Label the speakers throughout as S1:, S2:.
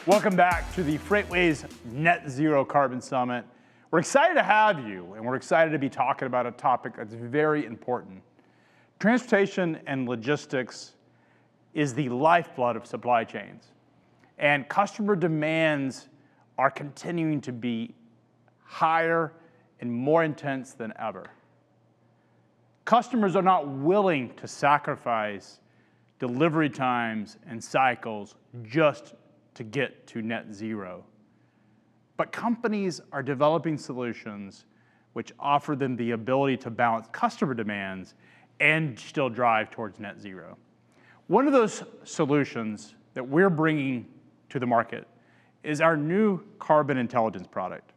S1: Welcome back to the FreightWaves Net Zero Carbon Summit. We're excited to have you, and we're excited to be talking about a topic that's very important. Transportation and logistics is the lifeblood of supply chains, and customer demands are continuing to be higher and more intense than ever. Customers are not willing to sacrifice delivery times and cycles just to get to net zero. But companies are developing solutions which offer them the ability to balance customer demands and still drive towards net zero. One of those solutions that we're bringing to the market is our new Carbon Intelligence product.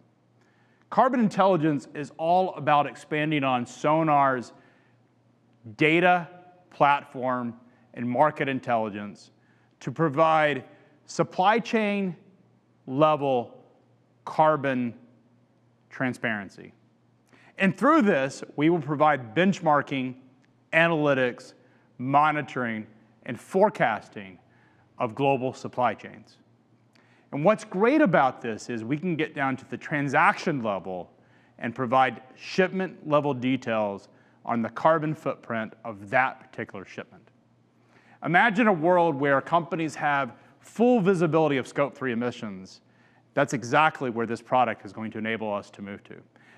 S1: Carbon Intelligence is all about expanding on SONAR's data, platform, and market intelligence to provide supply chain level carbon transparency. And through this, we will provide benchmarking, analytics, monitoring, and forecasting of global supply chains. And what's great about this is we can get down to the transaction level and provide shipment level details on the carbon footprint of that particular shipment. Imagine a world where companies have full visibility of Scope 3 emissions. That's exactly where this product is going to enable us to move to.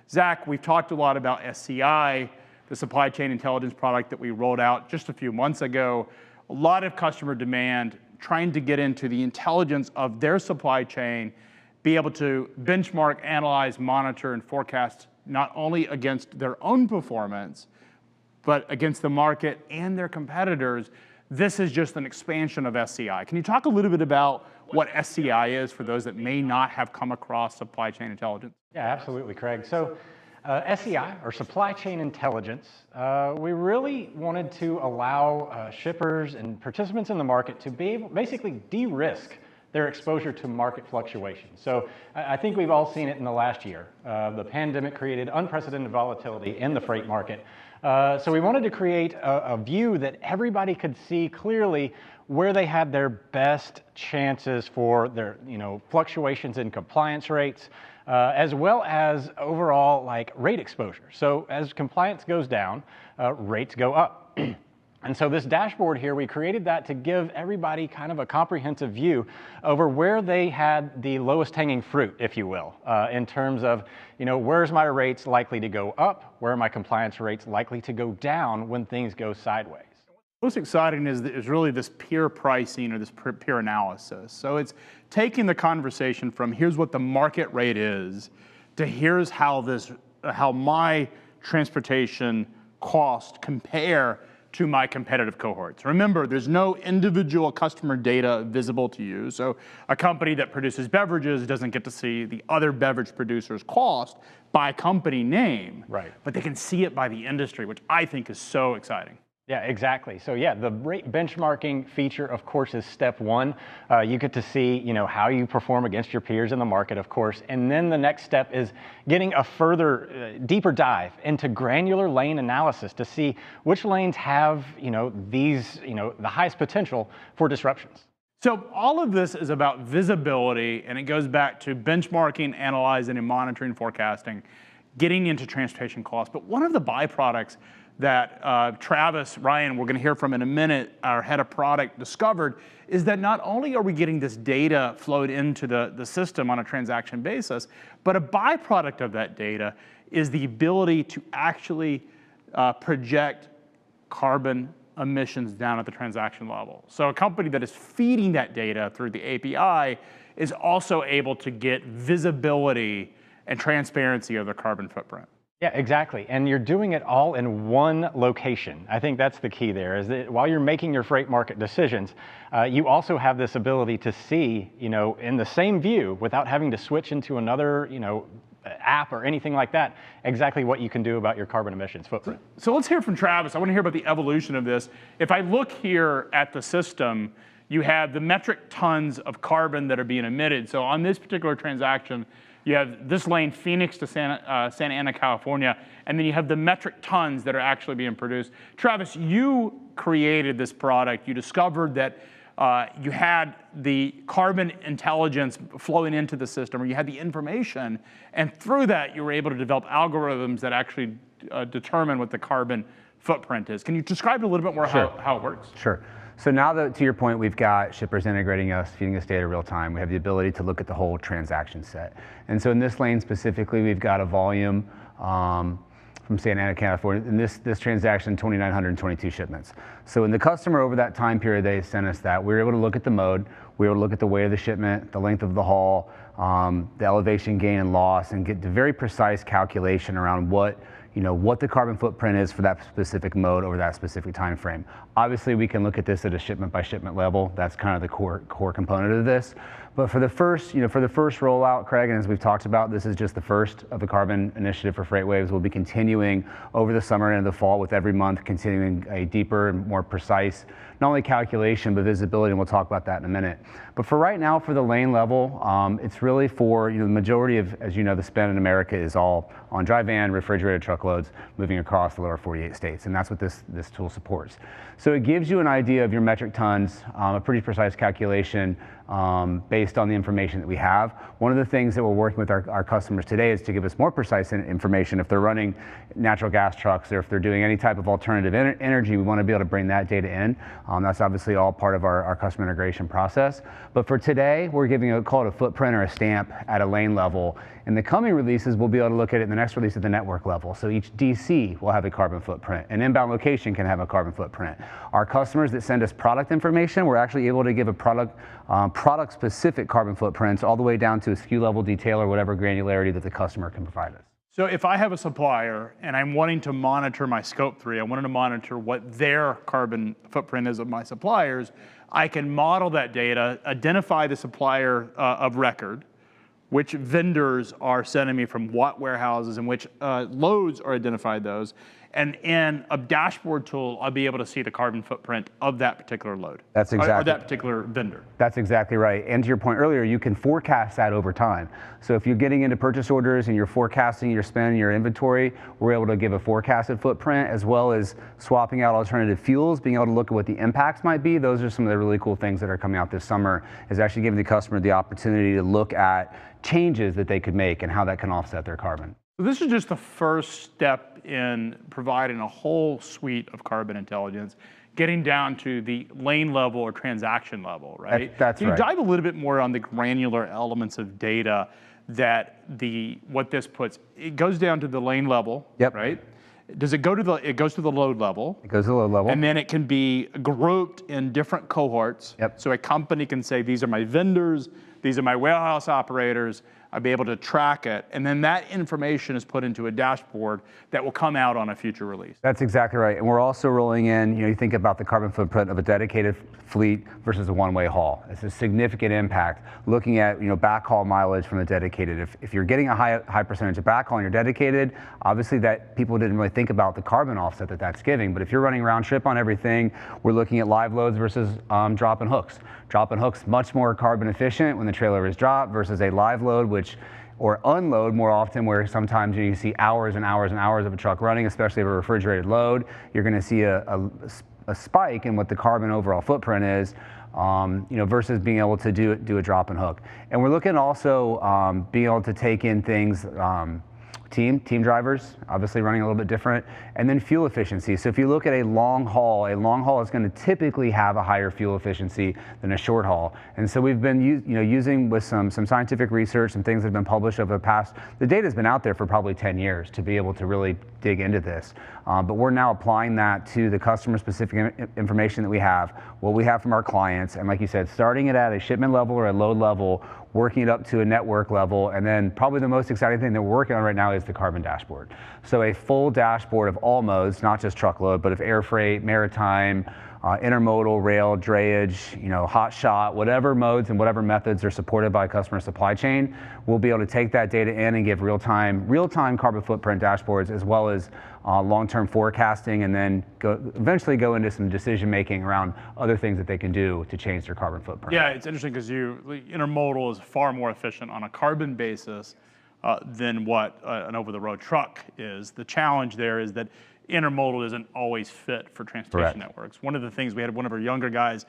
S1: Zach, we've talked a lot about SCI, the supply chain intelligence product that we rolled out just a few months ago. A lot of customer demand trying to get into the intelligence of their supply chain, be able to benchmark, analyze, monitor, and forecast not only against their own performance, but against the market and their competitors. This is just an expansion of SCI. Can you talk a little bit about what SCI is for those that may not have come across supply chain intelligence?
S2: Yeah, absolutely, Craig. So SCI, or Supply Chain Intelligence, we really wanted to allow shippers and participants in the market to be able, basically de-risk their exposure to market fluctuations. So I think we've all seen it in the last year. The pandemic created unprecedented volatility in the freight market. So we wanted to create a view that everybody could see clearly where they had their best chances for their fluctuations in compliance rates, as well as overall rate exposure. So as compliance goes down, rates go up. And so this dashboard here, we created that to give everybody kind of a comprehensive view over where they had the lowest hanging fruit, if you will, in terms of, where's my rates likely to go up? Where are my compliance rates likely to go down when things go sideways?
S1: What's exciting is really this peer pricing or this peer analysis. So it's taking the conversation from here's what the market rate is to here's how my transportation costs compare to my competitive cohorts. Remember, there's no individual customer data visible to you. So a company that produces beverages doesn't get to see the other beverage producer's cost by company name.
S2: Right.
S1: But they can see it by the industry, which I think is so exciting.
S2: Yeah, exactly. So yeah, the rate benchmarking feature, of course, is step one. You get to see, how you perform against your peers in the market, of course. And then the next step is getting a further, deeper dive into granular lane analysis to see which lanes have, the highest potential for disruptions.
S1: So all of this is about visibility, and it goes back to benchmarking, analyzing, and monitoring, forecasting, getting into transportation costs. But one of the byproducts that Travis Ryan, we're going to hear from in a minute, our head of product, discovered is that not only are we getting this data flowed into the system on a transaction basis, but a byproduct of that data is the ability to actually project carbon emissions down at the transaction level. So a company that is feeding that data through the API is also able to get visibility and transparency of their carbon footprint.
S2: Yeah, exactly. And you're doing it all in one location. I think that's the key there, is that while you're making your freight market decisions, you also have this ability to see, in the same view without having to switch into another, app or anything like that, exactly what you can do about your carbon emissions footprint.
S1: So let's hear from Travis. I want to hear about the evolution of this. If I look here at the system, you have the metric tons of carbon that are being emitted. So on this particular transaction, you have this lane, Phoenix to Santa Ana, California, and then you have the metric tons that are actually being produced. Travis, you created this product. You discovered that you had the carbon intelligence flowing into the system, or you had the information, and through that you were able to develop algorithms that actually determine what the carbon footprint is. Can you describe a little bit more how it works?
S3: Sure. So now that, to your point, we've got shippers integrating us, feeding us data real time, we have the ability to look at the whole transaction set. And so in this lane specifically, we've got a volume from Santa Ana, California. In this transaction, 2,922 shipments. So when the customer over that time period, they sent us that, we were able to look at the mode, we were able to look at the weight of the shipment, the length of the haul, the elevation gain and loss, and get the very precise calculation around what the carbon footprint is for that specific mode over that specific time frame. Obviously, we can look at this at a shipment by shipment level. That's kind of the core component of this. But for the first rollout, Craig, and as we've talked about, this is just the first of the carbon initiative for FreightWaves. We'll be continuing over the summer and the fall with every month continuing a deeper and more precise, not only calculation, but visibility, and we'll talk about that in a minute. But for right now, for the lane level, it's really for, the majority of, as you know, the spend in America is all on dry van, refrigerated truckloads moving across the lower 48 states, and that's what this tool supports. So it gives you an idea of your metric tons, a pretty precise calculation based on the information that we have. One of the things that we're working with our customers today is to give us more precise information. If they're running natural gas trucks or if they're doing any type of alternative energy, we want to be able to bring that data in. That's obviously all part of our customer integration process. But for today, we're giving a call to footprint or a stamp at a lane level. In the coming releases, we'll be able to look at it in the next release at the network level. So each DC will have a carbon footprint. An inbound location can have a carbon footprint. Our customers that send us product information, we're actually able to give a product-specific carbon footprints all the way down to a SKU level detail or whatever granularity that the customer can provide us.
S1: So if I have a supplier and I'm wanting to monitor my scope 3, I wanted to monitor what their carbon footprint is of my suppliers, I can model that data, identify the supplier of record, which vendors are sending me from what warehouses and which loads are identified those. And in a dashboard tool, I'll be able to see the carbon footprint of that particular load.
S3: That's exactly.
S1: Or that particular vendor.
S3: That's exactly right. And to your point earlier, you can forecast that over time. So if you're getting into purchase orders and you're forecasting your spend, your inventory, we're able to give a forecasted footprint as well as swapping out alternative fuels, being able to look at what the impacts might be. Those are some of the really cool things that are coming out this summer, is actually giving the customer the opportunity to look at changes that they could make and how that can offset their carbon.
S1: So this is just the first step in providing a whole suite of carbon intelligence, getting down to the lane level or transaction level, right?
S3: That's
S1: Can you
S3: right.
S1: dive a little bit more on the granular elements of data that what this puts? It goes down to the lane level,
S3: Yep.
S1: right? Does it go to it goes to the load level?
S3: It goes to the load level.
S1: And then it can be grouped in different cohorts.
S3: Yep.
S1: So a company can say, these are my vendors, these are my warehouse operators. I'll be able to track it. And then that information is put into a dashboard that will come out on a future release.
S3: That's exactly right. And we're also rolling in, you think about the carbon footprint of a dedicated fleet versus a one-way haul. It's a significant impact. Looking at, backhaul mileage from the dedicated. If you're getting a high percentage of backhaul and you're dedicated, obviously that people didn't really think about the carbon offset that's giving. But if you're running round trip on everything, we're looking at live loads versus drop and hooks. Drop and hooks much more carbon efficient when the trailer is dropped versus a live load, or unload more often, where sometimes you see hours and hours and hours of a truck running, especially if a refrigerated load. You're going to see a spike in what the carbon overall footprint is, versus being able to do a drop and hook. And we're looking also being able to take in things. Team drivers, obviously running a little bit different, and then fuel efficiency. So if you look at a long haul is going to typically have a higher fuel efficiency than a short haul. And so we've been using with some scientific research and things that have been published over the past, the data's been out there for probably 10 years to be able to really dig into this. But we're now applying that to the customer specific information that we have, what we have from our clients, and like you said, starting it at a shipment level or a load level, working it up to a network level, and then probably the most exciting thing that we're working on right now is the carbon dashboard. So a full dashboard of all modes, not just truckload, but of air freight, maritime, intermodal, rail, drayage, hot shot, whatever modes and whatever methods are supported by customer supply chain, we'll be able to take that data in and give real-time carbon footprint dashboards, as well as long-term forecasting, and then eventually go into some decision-making around other things that they can do to change their carbon footprint.
S1: Yeah, it's interesting because intermodal is far more efficient on a carbon basis than what an over-the-road truck is. The challenge there is that intermodal isn't always fit for transportation networks. One of the things, we had one of our younger guys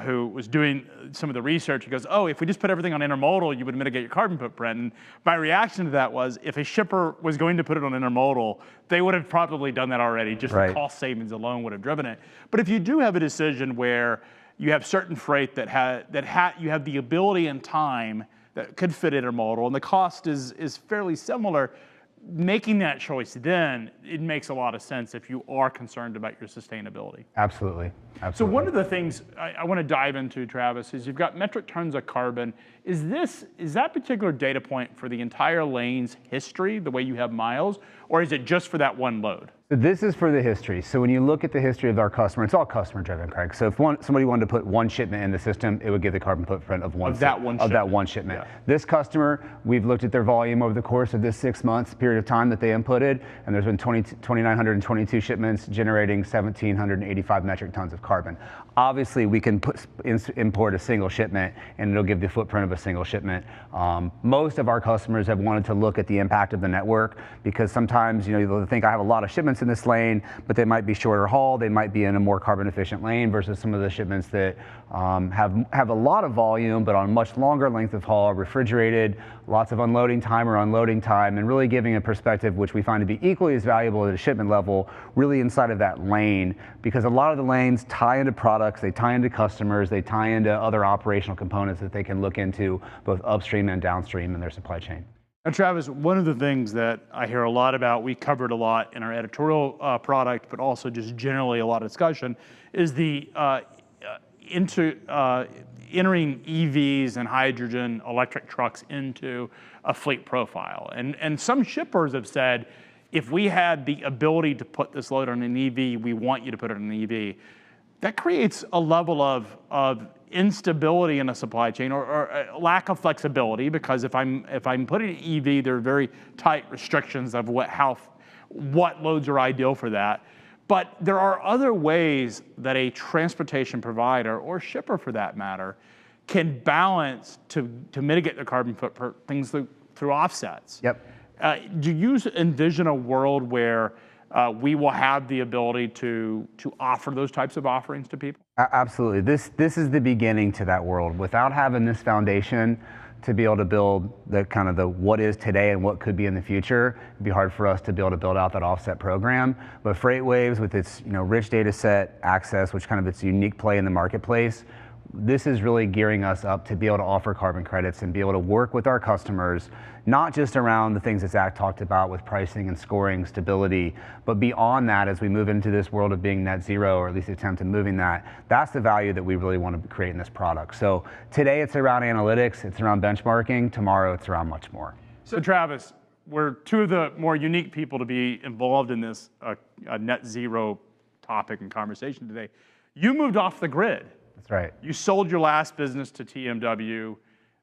S1: who was doing some of the research. He goes, oh, if we just put everything on intermodal, you would mitigate your carbon footprint. And my reaction to that was, if a shipper was going to put it on intermodal, they would have probably done that already. Just the cost savings alone would have driven it. But if you do have a decision where you have certain freight that you have the ability and time that could fit intermodal, and the cost is fairly similar, making that choice then, it makes a lot of sense if you are concerned about your sustainability.
S3: Absolutely.
S1: So one of the things I want to dive into, Travis, is you've got metric tons of carbon. Is that particular data point for the entire lane's history, the way you have miles, or is it just for that one load?
S3: So this is for the history. So when you look at the history of our customer, it's all customer driven, Craig. So if somebody wanted to put one shipment in the system, it would give the carbon footprint of that one shipment. Yeah. This customer, we've looked at their volume over the course of this 6 months period of time that they inputted, and there's been 2,922 shipments generating 1,785 metric tons of carbon. Obviously, we can import a single shipment, and it'll give the footprint of a single shipment. Most of our customers have wanted to look at the impact of the network, because sometimes they'll think I have a lot of shipments in this lane, but they might be shorter haul. They might be in a more carbon efficient lane versus some of the shipments that have a lot of volume, but on a much longer length of haul, refrigerated, lots of unloading time or unloading time, and really giving a perspective which we find to be equally as valuable at a shipment level, really inside of that lane, because a lot of the lanes tie into products, they tie into customers, they tie into other operational components that they can look into both upstream and downstream in their supply chain.
S1: Now, Travis, one of the things that I hear a lot about, we covered a lot in our editorial product, but also just generally a lot of discussion, is the entering EVs and hydrogen electric trucks into a fleet profile. And some shippers have said, if we had the ability to put this load on an EV, we want you to put it on an EV. That creates a level of instability in a supply chain, or a lack of flexibility, because if I'm putting an EV, there are very tight restrictions of what loads are ideal for that. But there are other ways that a transportation provider, or shipper for that matter, can balance to mitigate their carbon footprint, things through offsets.
S3: Yep.
S1: Do you envision a world where we will have the ability to offer those types of offerings to people?
S3: Absolutely. This is the beginning to that world. Without having this foundation to be able to build the what is today and what could be in the future, it'd be hard for us to be able to build out that offset program. But FreightWaves, with its rich data set access, which its unique play in the marketplace, this is really gearing us up to be able to offer carbon credits and be able to work with our customers, not just around the things that Zach talked about with pricing and scoring stability, but beyond that, as we move into this world of being net zero, or at least attempt at moving that, that's the value that we really want to create in this product. So today it's around analytics, it's around benchmarking, tomorrow it's around much more.
S1: So Travis, we're two of the more unique people to be involved in this net zero topic and conversation today. You moved off the grid.
S3: That's right.
S1: You sold your last business to TMW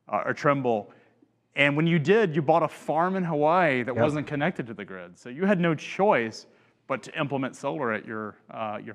S1: or Trimble, and when you did, you bought a farm in Hawaii that wasn't connected to the grid. So you had no choice but to implement solar at your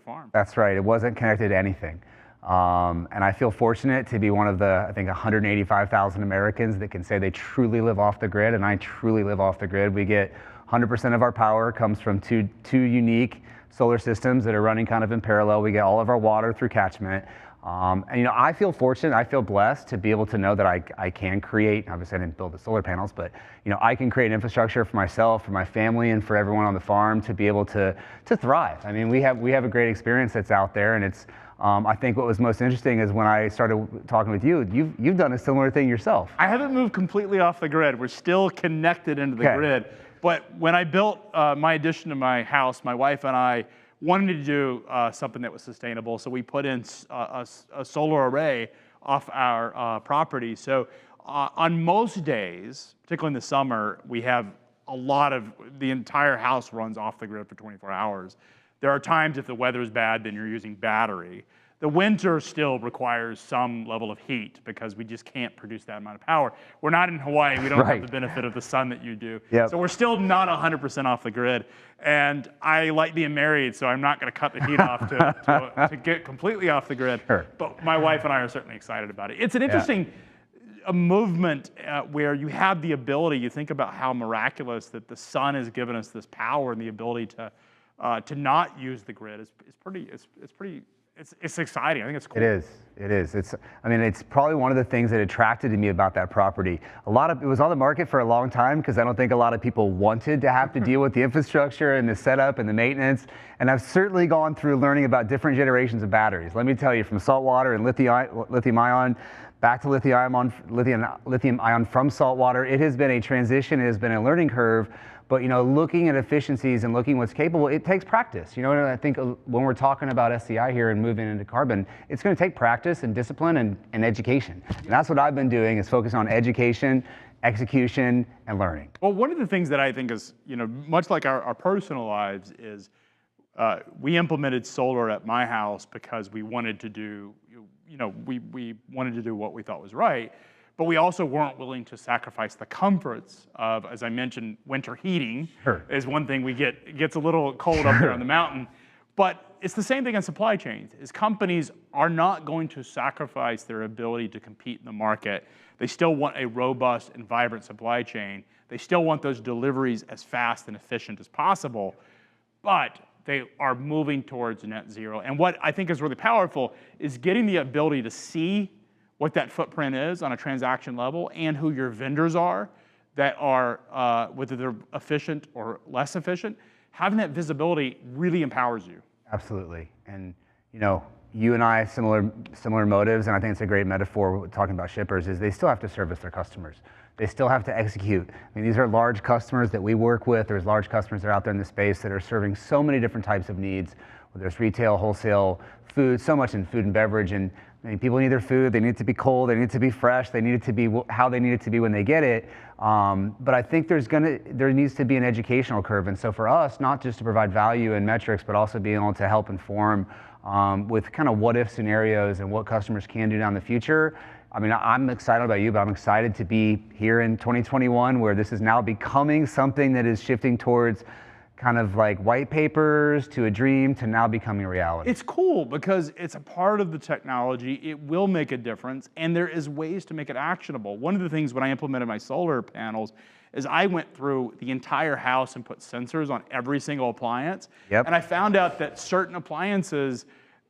S1: farm.
S3: That's right. It wasn't connected to anything. And I feel fortunate to be one of the, I think, 185,000 Americans that can say they truly live off the grid, and I truly live off the grid. We get 100% of our power comes from two unique solar systems that are running in parallel. We get all of our water through catchment. And I feel fortunate, I feel blessed to be able to know that I can create, obviously I didn't build the solar panels, but I can create an infrastructure for myself, for my family, and for everyone on the farm to be able to thrive. I mean, we have a great experience that's out there, and it's, I think what was most interesting is when I started talking with you, you've done a similar thing yourself.
S1: I haven't moved completely off the grid. We're still connected into the grid. But when I built my addition to my house, my wife and I wanted to do something that was sustainable, so we put in a solar array off our property. So on most days, particularly in the summer, we have the entire house runs off the grid for 24 hours. There are times if the weather is bad, then you're using battery. The winter still requires some level of heat because we just can't produce that amount of power. We're not in Hawaii. We don't have the benefit of the sun that you do.
S3: Yep.
S1: So we're still not 100% off the grid. And I like being married, so I'm not going to cut the heat off to get completely off the grid.
S3: Sure.
S1: But my wife and I are certainly excited about it. It's an interesting a movement where you have the ability, you think about how miraculous that the sun has given us this power and the ability to to not use the grid is pretty. It's exciting. I think it's cool.
S3: It is. I mean, it's probably one of the things that attracted to me about that property. It was on the market for a long time because I don't think a lot of people wanted to have to deal with the infrastructure and the setup and the maintenance. And I've certainly gone through learning about different generations of batteries. Let me tell you, from saltwater and lithium ion back to lithium ion from saltwater, it has been a transition. It has been a learning curve. But looking at efficiencies and looking what's capable, it takes practice. And I think when we're talking about SCI here and moving into carbon, it's going to take practice and discipline and education. And that's what I've been doing, is focus on education, execution, and learning.
S1: Well, one of the things that I think is, much like our personal lives, is we implemented solar at my house because we wanted to do, we wanted to do what we thought was right. But we also weren't willing to sacrifice the comforts of, as I mentioned, winter heating.
S3: Sure.
S1: Is one thing it gets a little cold up there on the mountain. But it's the same thing on supply chains, is companies are not going to sacrifice their ability to compete in the market. They still want a robust and vibrant supply chain. They still want those deliveries as fast and efficient as possible, but they are moving towards net zero. And what I think is really powerful is getting the ability to see what that footprint is on a transaction level and who your vendors are that are, whether they're efficient or less efficient. Having that visibility really empowers you.
S3: Absolutely. And you and I, similar motives, and I think it's a great metaphor talking about shippers, is they still have to service their customers. They still have to execute. I mean, these are large customers that we work with. There's large customers that are out there in the space that are serving so many different types of needs, whether it's retail, wholesale, food, so much in food and beverage. And people need their food. They need it to be cold. They need it to be fresh. They need it to be how they need it to be when they get it. But I think there needs to be an educational curve. And so for us, not just to provide value and metrics, but also being able to help inform with kind of what if scenarios and what customers can do down the future. I mean, I'm excited about you, but I'm excited to be here in 2021 where this is now becoming something that is shifting towards kind of like white papers to a dream to now becoming a reality.
S1: It's cool because it's a part of the technology. It will make a difference, and there is ways to make it actionable. One of the things when I implemented my solar panels is I went through the entire house and put sensors on every single appliance.
S3: Yep.
S1: And I found out that certain appliances,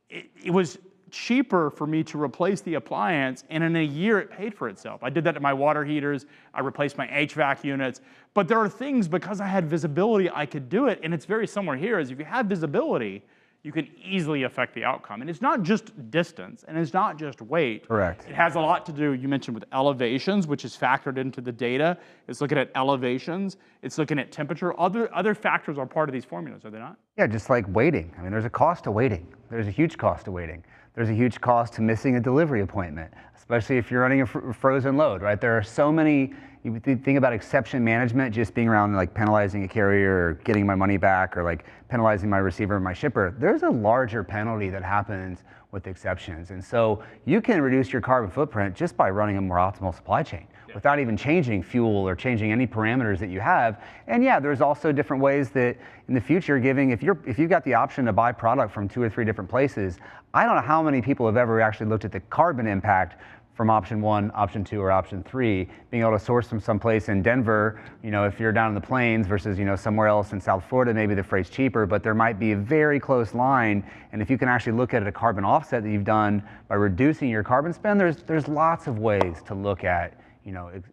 S1: it was cheaper for me to replace the appliance, and in a year it paid for itself. I did that to my water heaters, I replaced my HVAC units, but there are things, because I had visibility, I could do it, and it's very similar here, is if you have visibility, you can easily affect the outcome. And it's not just distance, and it's not just weight.
S3: Correct.
S1: It has a lot to do, you mentioned, with elevations, which is factored into the data. It's looking at elevations, it's looking at temperature. Other factors are part of these formulas, are they not?
S3: Yeah, just like waiting. I mean, there's a cost to waiting. There's a huge cost to waiting. There's a huge cost to missing a delivery appointment, especially if you're running a frozen load, right? There are so many, you think about exception management, just being around like penalizing a carrier or getting my money back or like penalizing my receiver and my shipper. There's a larger penalty that happens with exceptions. And so you can reduce your carbon footprint just by running a more optimal supply chain without even changing fuel or changing any parameters that you have. And yeah, there's also different ways that in the future, if you've got the option to buy product from 2 or 3 different places, I don't know how many people have ever actually looked at the carbon impact from option 1, option 2, or option 3, being able to source from someplace in Denver, if you're down in the plains versus, somewhere else in South Florida, maybe the freight's cheaper, but there might be a very close line. And if you can actually look at a carbon offset that you've done by reducing your carbon spend, there's lots of ways to look at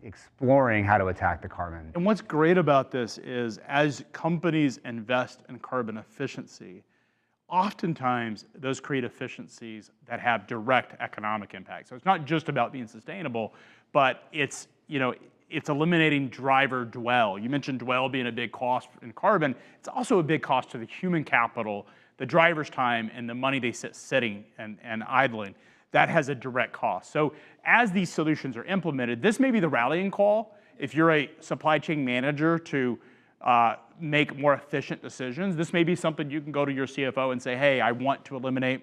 S3: exploring how to attack the carbon.
S1: And what's great about this is as companies invest in carbon efficiency, oftentimes those create efficiencies that have direct economic impact. So it's not just about being sustainable, but it's eliminating driver dwell. You mentioned dwell being a big cost in carbon. It's also a big cost to the human capital, the driver's time, and the money they sit sitting and idling. That has a direct cost. So as these solutions are implemented, this may be the rallying call if you're a supply chain manager to make more efficient decisions. This may be something you can go to your CFO and say, hey, I want to eliminate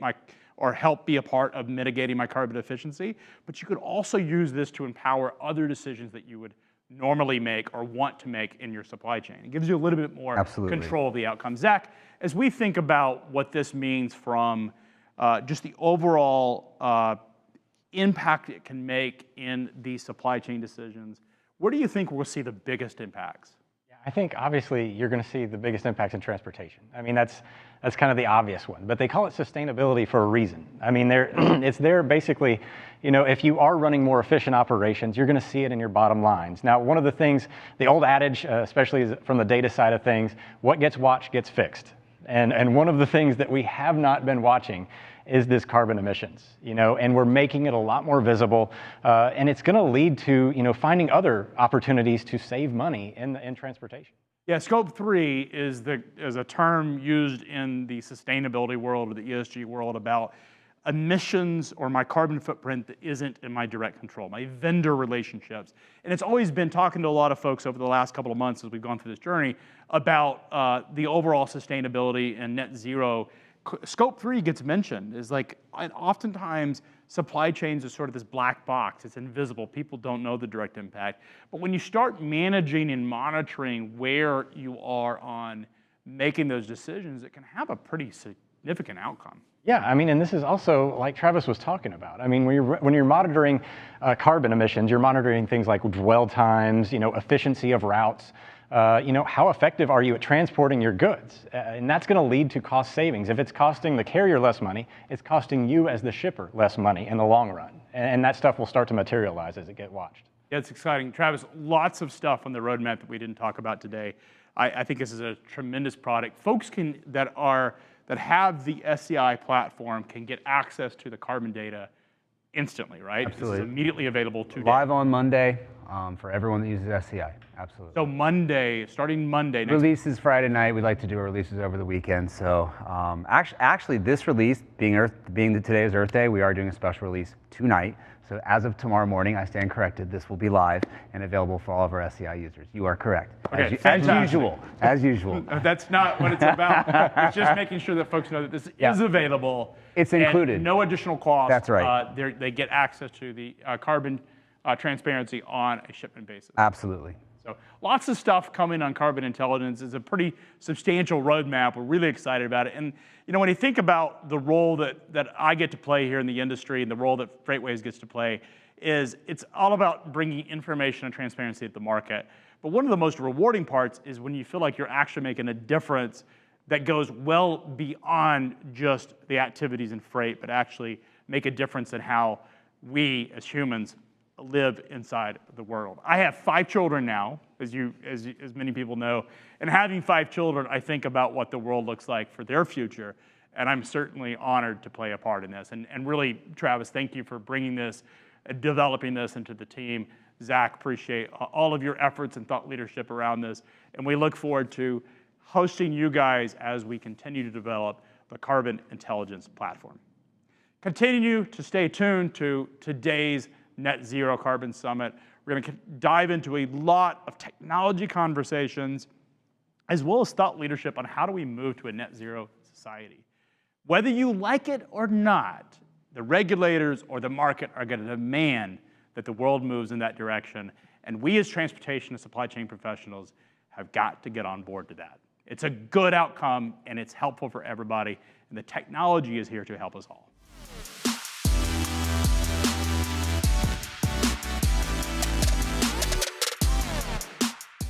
S1: or help be a part of mitigating my carbon efficiency. But you could also use this to empower other decisions that you would normally make or want to make in your supply chain. It gives you a little bit more control of the outcome. Zach, as we think about what this means from just the overall impact it can make in these supply chain decisions, where do you think we'll see the biggest impacts?
S2: I think obviously you're going to see the biggest impacts in transportation. I mean, that's kind of the obvious one, but they call it sustainability for a reason. I mean, it's there basically, you know, if you are running more efficient operations, you're going to see it in your bottom lines. Now, one of the things, the old adage, especially from the data side of things, what gets watched gets fixed. And one of the things that we have not been watching is this carbon emissions, you know, and we're making it a lot more visible, and it's going to lead to, you know, finding other opportunities to save money in transportation.
S1: Yeah, Scope 3 is a term used in the sustainability world or the ESG world about emissions or my carbon footprint that isn't in my direct control, my vendor relationships. And it's always been talking to a lot of folks over the last couple of months as we've gone through this journey about the overall sustainability and net zero. Scope 3 gets mentioned is like, and oftentimes supply chains are sort of this black box. It's invisible. People don't know the direct impact. But when you start managing and monitoring where you are on making those decisions, it can have a pretty significant outcome.
S2: Yeah, I mean, and this is also like Travis was talking about. I mean, when you're monitoring carbon emissions, you're monitoring things like dwell times, you know, efficiency of routes. You know, how effective are you at transporting your goods? And that's going to lead to cost savings. If it's costing the carrier less money, it's costing you as the shipper less money in the long run. And that stuff will start to materialize as it gets watched.
S1: Yeah, it's exciting. Travis, lots of stuff on the roadmap that we didn't talk about today. I think this is a tremendous product. Folks that have the SCI platform can get access to the carbon data instantly, right?
S3: Absolutely.
S1: This is immediately available today.
S3: Live on Monday for everyone that uses SCI. Absolutely.
S1: So starting Monday.
S3: Release is Friday night. We like to do our releases over the weekend. So actually, this release, being today is Earth Day, we are doing a special release tonight. So as of tomorrow morning, I stand corrected. This will be live and available for all of our SCI users. You are correct.
S1: Okay,
S3: as usual. As usual.
S1: That's not what it's about. It's just making sure that folks know that this is available.
S3: It's included.
S1: And no additional cost.
S3: That's right.
S1: They get access to the carbon transparency on a shipment basis.
S3: Absolutely.
S1: So lots of stuff coming on carbon intelligence. It's a pretty substantial roadmap. We're really excited about it. And you know, when you think about the role that I get to play here in the industry and the role that FreightWaves gets to play, it's all about bringing information and transparency to the market. But one of the most rewarding parts is when you feel like you're actually making a difference that goes well beyond just the activities in freight, but actually make a difference in how we as humans live inside the world. I have 5 children now, as many people know, and having 5 children, I think about what the world looks like for their future, and I'm certainly honored to play a part in this. And really, Travis, thank you for bringing this, developing this into the team. Zach, appreciate all of your efforts and thought leadership around this, and we look forward to hosting you guys as we continue to develop the Carbon Intelligence Platform. Continue to stay tuned to today's Net Zero Carbon Summit. We're going to dive into a lot of technology conversations, as well as thought leadership on how do we move to a net zero society. Whether you like it or not, the regulators or the market are going to demand that the world moves in that direction, and we as transportation and supply chain professionals have got to get on board to that. It's a good outcome, and it's helpful for everybody, and the technology is here to help us all.